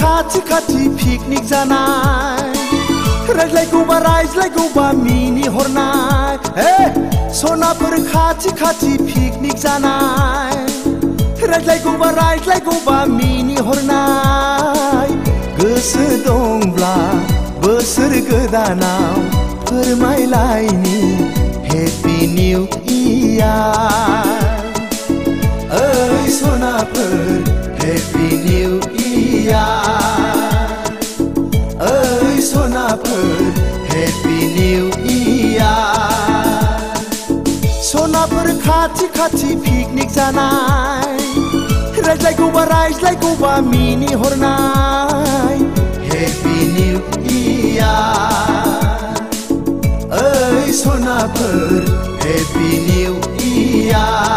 खाथि खाथि पिकनिक जानाय रायज्लायगौबा मिनि हरनाय सनाफोर खाथि खाथि पिकनिक जानाय रायज्लायगौबा मिनि हरनाय गोसो दंब्ला बोसोर गोदानाव फोरमायलायनि हेपि निउ इयार ओइ सनाफोर हेपि निउ इयार ओइ सनाफोर हेपि निउ इयार सनाफोर खाथि खाथि पिकनिक जानाय रायज्लायगौबा मिनि हरनाय हेपि निउ इयार ओइ सनाफोर हेपि निउ इयार